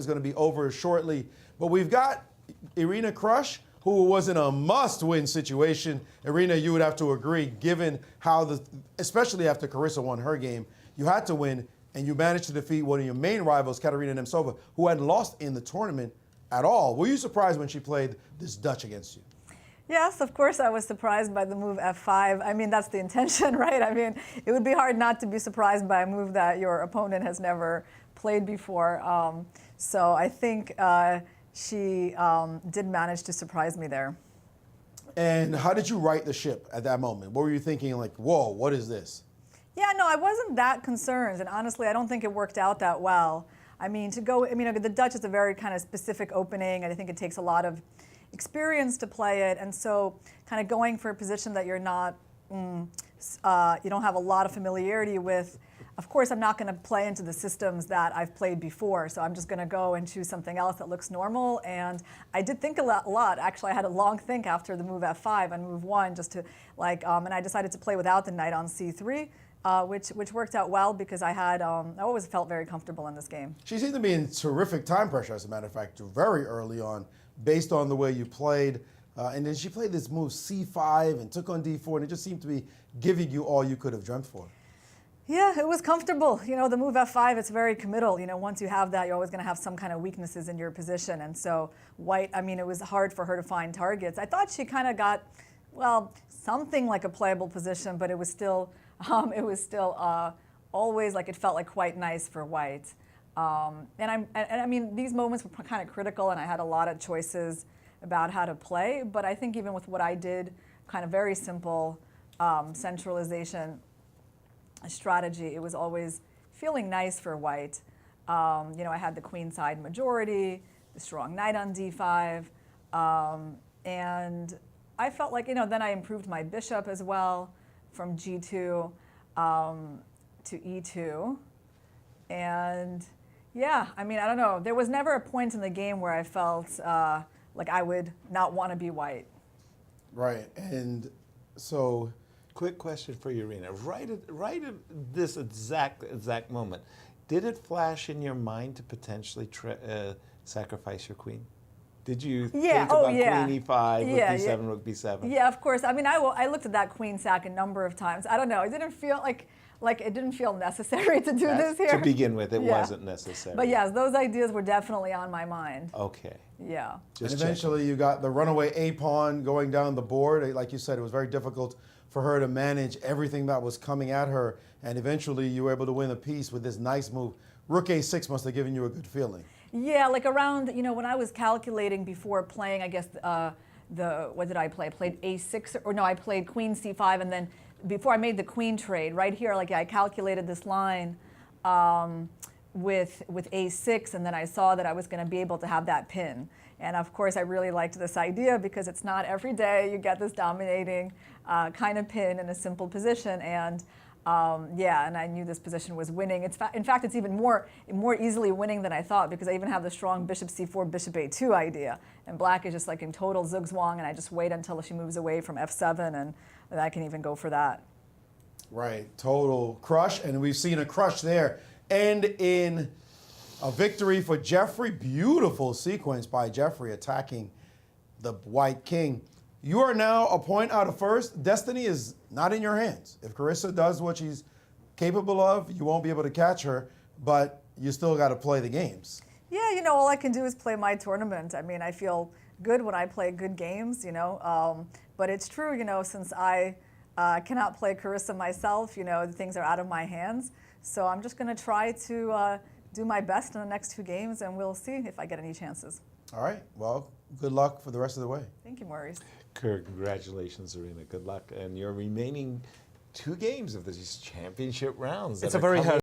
is going to be over shortly. But we've got Irina Krush, who was in a must-win situation. Irina, you would have to agree, given how especially after Carissa won her game, you had to win, and you managed to defeat one of your main rivals, Katerina Nemcova, who hadn't lost in the tournament at all. Were you surprised when she played this Dutch against you? Yes, of course I was surprised by the move F5. I mean, that's the intention, right? I mean, it would be hard not to be surprised by a move that your opponent has never played before. So I think she did manage to surprise me there. And how did you right the ship at that moment? What were you thinking, like, whoa, what is this? Yeah, no, I wasn't that concerned. And honestly, I don't think it worked out that well. I mean, the Dutch is a very kind of specific opening, and I think it takes a lot of experience to play it. And so kind of going for a position that you're not, you don't have a lot of familiarity with. Of course, I'm not going to play into the systems that I've played before, so I'm just going to go and choose something else that looks normal. And I did think a lot. Actually, I had a long think after the move F5 and move 1, just to and I decided to play without the knight on C3, which worked out well because I always felt very comfortable in this game. She seemed to be in terrific time pressure, as a matter of fact, very early on, based on the way you played. And then she played this move C5 and took on D4, and it just seemed to be giving you all you could have dreamt for. Yeah, it was comfortable. You know, the move F5, it's very committal. You know, once you have that, you're always going to have some kind of weaknesses in your position. And so White, I mean, it was hard for her to find targets. I thought she kind of got, well, something like a playable position, but it was still always like it felt like quite nice for White. And I mean, these moments were kind of critical, and I had a lot of choices about how to play. But I think even with what I did, kind of very simple centralization strategy, it was always feeling nice for White. You know, I had the queen side majority, the strong knight on D5, and I felt like, you know, then I improved my bishop as well from G2 to E2. And yeah, I mean, I don't know. There was never a point in the game where I felt like I would not want to be White. Right, and so... Quick question for you, Irina. Right at this exact moment, did it flash in your mind to potentially sacrifice your queen? Did you think about queen E5, rook D7, rook B7? Yeah, of course. I mean, I looked at that queen sack a number of times. I don't know. It didn't feel like it didn't feel necessary to do this here. To begin with, it wasn't necessary. But yes, those ideas were definitely on my mind. Okay. Yeah. And eventually you got the runaway A pawn going down the board. Like you said, it was very difficult for her to manage everything that was coming at her. And eventually you were able to win a piece with this nice move. Rook A6 must have given you a good feeling. Yeah, like around, you know, when I was calculating before playing, I guess, what did I play? I played A6, or no, I played queen C5, and then before I made the queen trade, right here, like I calculated this line with A6, and then I saw that I was going to be able to have that pin. And of course, I really liked this idea because it's not every day you get this dominating kind of pin in a simple position. And yeah, and I knew this position was winning. In fact, it's even more easily winning than I thought, because I even have the strong bishop C4, bishop A2 idea. And black is just like in total zugzwang, and I just wait until she moves away from F7, and I can even go for that. Right, total crush, and we've seen a crush there. And in a victory for Jeffrey, beautiful sequence by Jeffrey attacking the white king. You are now a point out of first. Destiny is not in your hands. If Carissa does what she's capable of, you won't be able to catch her, but you still got to play the games. Yeah, you know, all I can do is play my tournament. I mean, I feel good when I play good games, you know, but it's true, you know, since I cannot play Carissa myself, you know, things are out of my hands. So I'm just going to try to do my best in the next 2 games, and we'll see if I get any chances. All right. Well, good luck for the rest of the way. Thank you, Maurice. Congratulations, Irina. Good luck. And your remaining 2 games of these championship rounds. It's a very hard